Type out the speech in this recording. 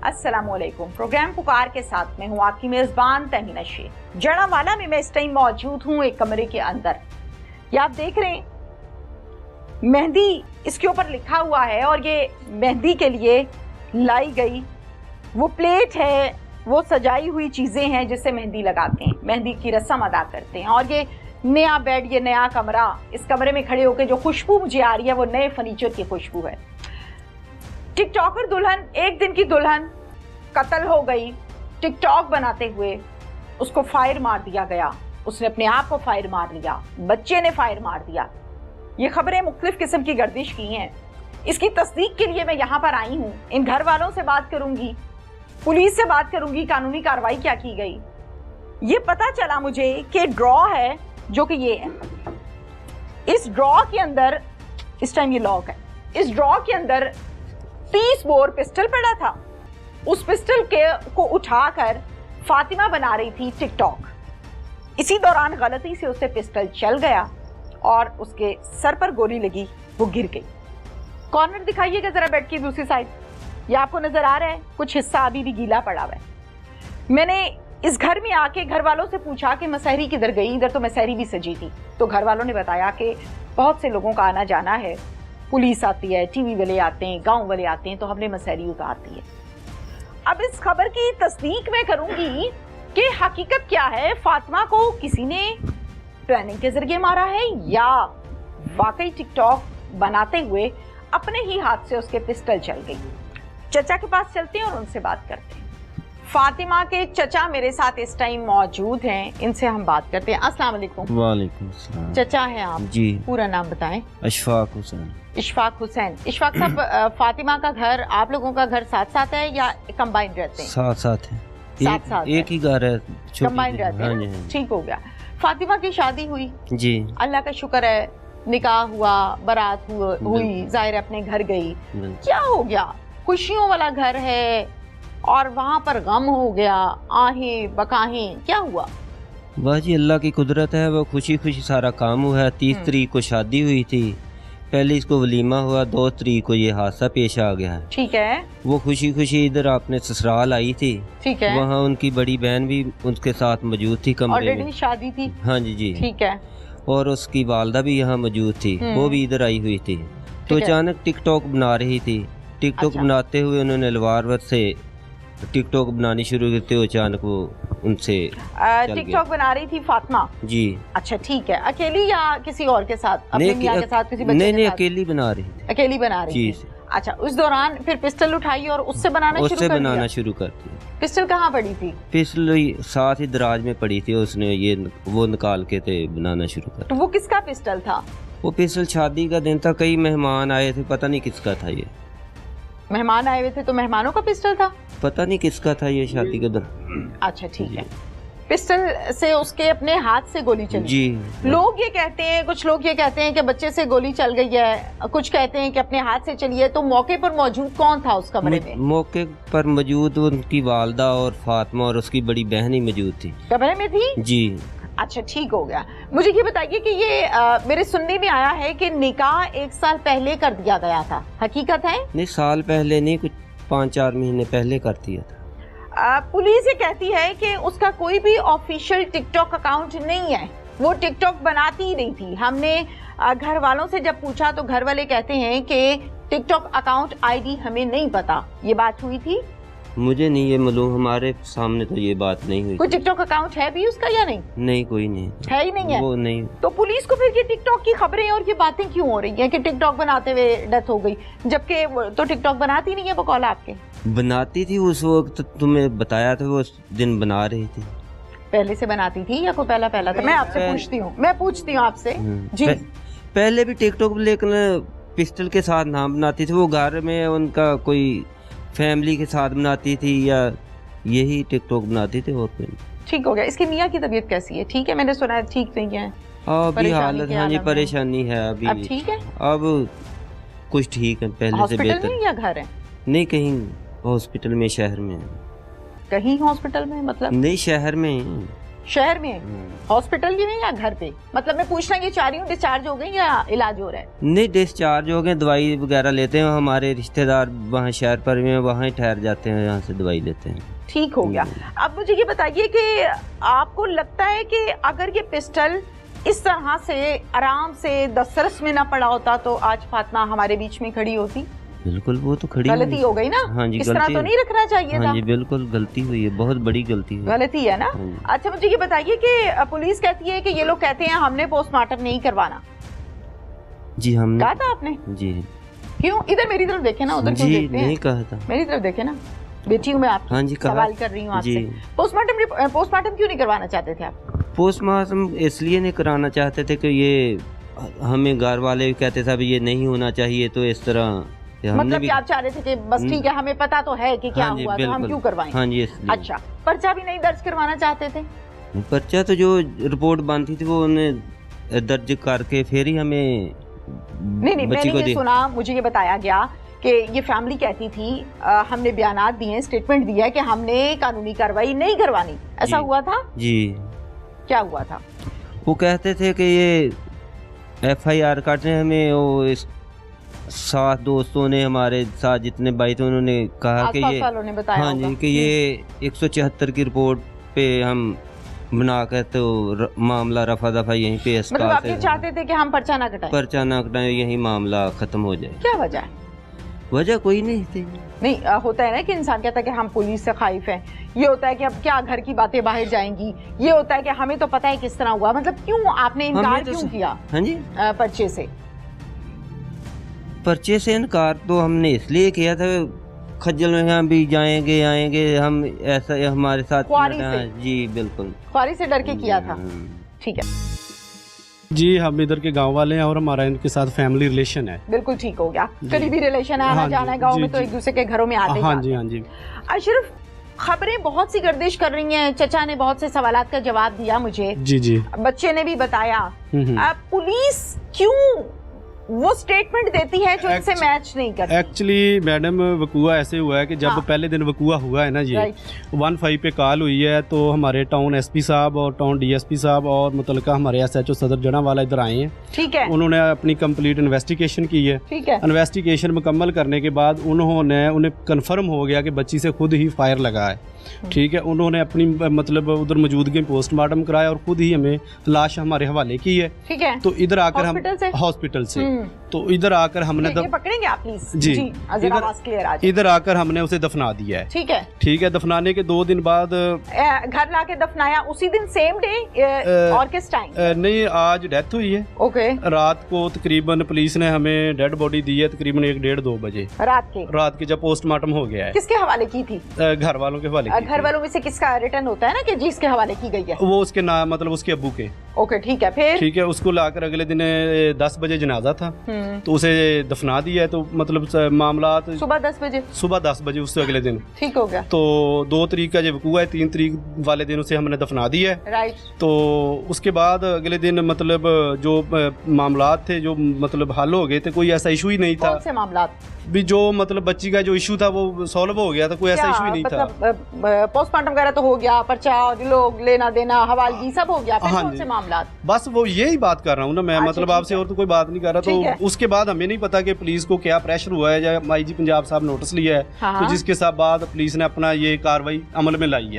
अस्सलामुअलैकुम। प्रोग्राम पुकार के साथ मैं हूँ आपकी मेजबान तहमीना शेख। जड़ावाला में मैं इस टाइम मौजूद हूँ एक कमरे के अंदर। ये आप देख रहे हैं मेहंदी इसके ऊपर लिखा हुआ है और ये मेहंदी के लिए लाई गई वो प्लेट है, वो सजाई हुई चीजें हैं जिससे मेहंदी लगाते हैं, मेहंदी की रस्म अदा करते हैं। और ये नया बेड, ये नया कमरा, इस कमरे में खड़े होकर जो खुशबू मुझे आ रही है वो नए फर्नीचर की खुशबू है। टिकटॉकर दुल्हन, एक दिन की दुल्हन कत्ल हो गई टिकटॉक बनाते हुए। उसको फायर मार दिया गया, उसने अपने आप को फायर मार लिया, बच्चे ने फायर मार दिया। ये खबरें मुख्तलिफ किस्म की गर्दिश की हैं। इसकी तस्दीक के लिए मैं यहाँ पर आई हूँ। इन घर वालों से बात करूंगी, पुलिस से बात करूंगी, कानूनी कार्रवाई क्या की गई। ये पता चला मुझे कि ड्रॉ है जो कि ये है। इस ड्रॉ के अंदर, इस टाइम ये लॉक है, इस ड्रॉ के अंदर 30 बोर पिस्टल पड़ा था। उस पिस्टल को उठाकर फातिमा बना रही थी टिकटॉक। इसी दौरान गलती से उससे पिस्टल चल गया और उसके सर पर गोली लगी, वो गिर गई। कॉर्नर दिखाइएगा जरा बेड की दूसरी साइड। ये आपको नजर आ रहा है, कुछ हिस्सा अभी भी गीला पड़ा हुआ है। मैंने इस घर में आके घर वालों से पूछा कि मसहरी किधर गई। इधर तो मसहरी भी सजी थी। तो घर वालों ने बताया कि बहुत से लोगों का आना जाना है, पुलिस आती है, टीवी वाले आते हैं, गांव वाले आते हैं, तो हमने मसहरी उतार दी है। अब इस खबर की तस्दीक मैं करूंगी कि हकीकत क्या है। फातिमा को किसी ने प्लानिंग के जरिए मारा है या वाकई टिकटॉक बनाते हुए अपने ही हाथ से उसके पिस्टल चल गई। चचा के पास चलते हैं और उनसे बात करते हैं। फातिमा के चचा मेरे साथ इस टाइम मौजूद हैं, इनसे हम बात करते हैं। अस्सलाम वालेकुम। वालेकुम सलाम। चचा हैं आप जी। पूरा नाम बताएं। अशफाक हुसैन। इशफाक हुसैन। इशफाक साहब, फातिमा का घर, आप लोगों का घर साथ साथ है या कंबाइन रहते हैं? साथ साथ है, साथ साथ एक ही घर है, कंबाइन रहते हैं। हाँ जी, हाँ। ठीक हो गया। फातिमा की शादी हुई, जी, अल्लाह का शुक्र है, निकाह हुआ, बारात हुई, जाहिर अपने घर गई। क्या हो गया? खुशियों वाला घर है और वहाँ पर गम हो गया, आहें बकाहें, क्या हुआ? वाह जी, अल्लाह की कुदरत है, वो खुशी खुशी सारा काम हुआ है। 30 तारीख को शादी हुई थी, पहले इसको वलीमा हुआ, 2 तारीख को ये हादसा पेश आ गया है। ठीक है। वो खुशी खुशी इधर आपने ससुराल आई थी। ठीक है। वहाँ उनकी बड़ी बहन भी उनके साथ मौजूद थी कमरे में। शादी थी। हाँ जी जी। ठीक है। और उसकी वालदा भी यहाँ मौजूद थी, वो भी इधर आई हुई थी। तो अचानक टिकटॉक बना रही थी। टिकटॉक बनाते हुए उन्होंने अलवार से टिकटॉक बनानी शुरू की, तो अचानक वो उनसे टिकटॉक बना रही थी फातिमा जी। अच्छा ठीक है। अकेली या किसी और के साथ? अपने मियां के साथ, किसी बच्चे नहीं के नहीं, साथ? अकेली बना रही थी। अकेली बना रही थी। अच्छा, उस दौरान फिर पिस्टल उठाई और उससे बनाना शुरू कर दिया। पिस्टल कहाँ पड़ी थी? पिस्टल साथ ही दराज में पड़ी थी, उसने ये वो निकाल के थे बनाना शुरू कर। तो वो किसका पिस्टल था? वो पिस्टल शादी का दिन था, कई मेहमान आए थे, पता नहीं किसका था ये। मेहमान आए हुए थे तो मेहमानों का पिस्टल था? पता नहीं किसका था ये शादी के दिन। अच्छा ठीक है। पिस्टल से उसके अपने हाथ से गोली चली जी। लोग ये कहते हैं, कुछ लोग ये कहते हैं कि बच्चे से गोली चल गई है, कुछ कहते हैं कि अपने हाथ से चली है। तो मौके पर मौजूद कौन था उस कमरे में? मौके पर मौजूद उनकी वालदा और फातिमा और उसकी बड़ी बहन ही मौजूद थी। कमरे में थी जी। अच्छा ठीक हो गया। मुझे ये बताइए कि ये मेरे सुनने में आया है कि निकाह 1 साल पहले कर दिया गया था, हकीकत है? नहीं, साल पहले नहीं, कुछ 5-4 महीने पहले कर दिया था। पुलिस ये कहती है कि उसका कोई भी ऑफिशियल टिकटॉक अकाउंट नहीं है, वो टिकटॉक बनाती ही नहीं थी। हमने घर वालों से जब पूछा तो घर वाले कहते हैं कि टिकटॉक अकाउंट आईडी हमें नहीं पता। ये बात हुई थी? मुझे नहीं ये मालूम, हमारे सामने तो ये बात नहीं हुई। कोई टिकटॉक अकाउंट है भी उसका या नहीं? नहीं, कोई नहीं है ही नहीं है। वो नहीं। तो पुलिस को फिर ये टिकटॉक की खबरें और ये बातें क्यों हो रही हैं कि टिकटॉक बनाते हुए डेथ हो गई, जबकि तो टिकटॉक बनाती नहीं है वो कॉल आपके? बनाती थी उस वक्त, तुम्हें बताया था, वो दिन बना रही थी। पहले से बनाती थी या कोई पहला था? मैं आपसे पूछती हूँ आपसे जी। पहले भी टिकटॉक, लेकिन पिस्टल के साथ नाम बनाती थी। वो घर में उनका कोई फैमिली के साथ बनाती थी या यही टिकटॉक बनाती थी। और ठीक हो गया। इसके मियाँ की तबीयत कैसी है? ठीक है, मैंने सुना है ठीक नहीं है अभी हालत। हाँ जी, परेशानी है अभी। अब ठीक है? अब कुछ ठीक है, पहले से बेहतर। में या घर है? नहीं, कहीं हॉस्पिटल में, शहर में। कहीं हॉस्पिटल में मतलब? नहीं, शहर में। शहर में हॉस्पिटल में या घर पे? मतलब मैं पूछना ये चाह रही हूँ, डिस्चार्ज हो गई या इलाज हो रहा है? नहीं, डिस्चार्ज हो गए, दवाई वगैरह लेते हैं, हमारे रिश्तेदार वहाँ शहर पर भी हैं, वहाँ ही ठहर जाते हैं, यहाँ से दवाई लेते हैं। ठीक हो गया। अब मुझे ये बताइए कि आपको लगता है कि अगर ये पिस्टल इस तरह से आराम से दस्तरस में ना पड़ा होता तो आज फातिमा हमारे बीच में खड़ी होती? बिल्कुल, वो तो खड़ी गलती हो गई ना। हाँ जी, इस तरह तो नहीं रखना चाहिए था। हाँ जी, बिल्कुल गलती हुई है, बहुत बड़ी गलती हुई, गलती है ना। अच्छा मुझे ये बताइए कि पुलिस कहती है कि ये लोग कहते हैं हमने पोस्टमार्टम नहीं करवाना। जी हमने कहा था आपने? जी। क्यों? इधर मेरी तरफ देखे ना, उधर क्यों देखते हैं? नहीं कहा था, मेरी तरफ देखे ना, बेटी हूँ मैं आपकी। हाँ जी, सवाल कर रही हूँ आपसे। पोस्टमार्टम क्यों नहीं करवाना चाहते थे आप? पोस्टमार्टम इसलिए नहीं कराना चाहते थे कि ये हमें घर वाले भी कहते थे ये नहीं होना चाहिए, तो इस तरह मतलब कि आप चाह रहे थे कि बस ठीक है, हमें पता तो है कि क्या हुआ, तो हम क्यों करवाएं? हाँ जी। अच्छा, पर्चा भी नहीं दर्ज करवाना चाहते थे? पर्चा तो जो रिपोर्ट बनती थी वो उन्हें दर्ज करके फिर ही हमें नहीं मैंने ये सुना, मुझे ये बताया गया कि ये फैमिली कहती थी हमने बयानात दिए, स्टेटमेंट दिया कि हमने कानूनी कार्रवाई नहीं करवानी। ऐसा हुआ था? जी। क्या हुआ था? वो कहते थे कि ये FIR काटने, हमें वो साथ दोस्तों ने, हमारे साथ जितने भाई थे उन्होंने कहा कि ये वालों ने बताया हाँ जी कि ये 176 की रिपोर्ट पे हम बना कर तो मामला रफा दफा यहीं पे मतलब आप ये चाहते थे कि हम पर्चा ना कटाएं? पर्चा ना कटाएं, यही मामला खत्म हो जाए। क्या वजह है? वजह कोई नहीं थी। नहीं होता है ना कि इंसान कहता है कि हम पुलिस से खाइफ हैं, ये होता है कि अब क्या घर की बातें बाहर जाएंगी, ये होता है कि हमें तो पता है किस तरह हुआ। मतलब क्यों आपने इनकार क्यों किया? हाँ जी, पर्चे से इनकार तो हमने इसलिए किया था, खज्जल में हम भी जाएंगे आएंगे, हम ऐसा हमारे साथ जी बिल्कुल ख्वारी से डर के किया था। ठीक है जी, हम इधर के गांव वाले हैं और हमारा इनके साथ फैमिली रिलेशन है। बिल्कुल ठीक हो गया, करीबी रिलेशन है, आना जाना है गांव में, तो एक दूसरे के घरों में आते हाँ जी हाँ जी। अशरफ, खबरें बहुत सी गर्दिश कर रही हैं, चचा ने बहुत से सवालात का जवाब दिया मुझे, जी जी, बच्चे ने भी बताया। पुलिस क्यों वो स्टेटमेंट देती है जो इनसे मैच नहीं करती? एक्चुअली मैडम वकूआ ऐसे हुआ है कि जब पहले दिन वकूआ हुआ है ना जी, 15 पे कॉल हुई है, तो हमारे टाउन SP साहब और टाउन DSP साहब और मुतलका हमारे SHO सदर जनावाला इधर आए हैं। ठीक है। उन्होंने अपनी कंप्लीट इन्वेस्टिगेशन की है। ठीक है। इन्वेस्टिगेशन मुकम्मल करने के बाद उन्हें कन्फर्म हो गया कि बच्ची से खुद ही फायर लगा है। ठीक है, उन्होंने अपनी मतलब उधर मौजूदगी में पोस्टमार्टम कराया और खुद ही हमें लाश हमारे हवाले की है। ठीक है। तो इधर आकर हम हॉस्पिटल से तो इधर आकर हमने पकड़ेंगे आप प्लीज जी, इधर आकर हमने उसे दफना दिया है। ठीक है। ठीक है, दफनाने के 2 दिन बाद घर लाके दफनाया उसी दिन, सेम डे और किस टाइम? नहीं, आज डेथ हुई है। ओके। रात को तकरीबन पुलिस ने हमें डेड बॉडी दी है तकरीबन 1-1:30-2 बजे रात के जब पोस्टमार्टम हो गया है। किसके हवाले की थी? घर वालों के हवाले। घर वालों में से किसका रिटर्न होता है ना कि जिसके हवाले की गई है? वो उसके नाम, मतलब उसके अब्बू के। ओके ठीक है। फिर ठीक है, उसको लाकर अगले दिन 10 बजे जनाजा था, तो उसे दफना दिया है। तो मतलब मामला सुबह 10 बजे उससे अगले दिन ठीक हो गया। तो 2 तारीख का जब हुआ है, 3 तारीख वाले दिन उसे हमने दफना दिया है। राइट। तो उसके बाद अगले दिन मतलब जो मामलात थे जो मतलब हल हो गए थे, कोई ऐसा इशू ही नहीं था। कौन से मामलात? भी जो मतलब बच्ची का जो इशू था वो सॉल्व हो गया था, कोई ऐसा इशू ही नहीं था। पोस्टमार्टम वगैरह तो हो गया, पर्चा लोग लेना देना हवालगी सब हो गया, फिर कौन से मामलात? बस वो यही बात कर रहा हूँ ना मैं, मतलब आपसे और तो कोई बात नहीं कर रहा। तो उसके बाद हमें नहीं पता कि पुलिस को क्या प्रेशर हुआ है या IG पंजाब साहब नोटिस लिया है, तो जिसके साथ बाद पुलिस ने अपना ये कार्रवाई अमल में लाई है।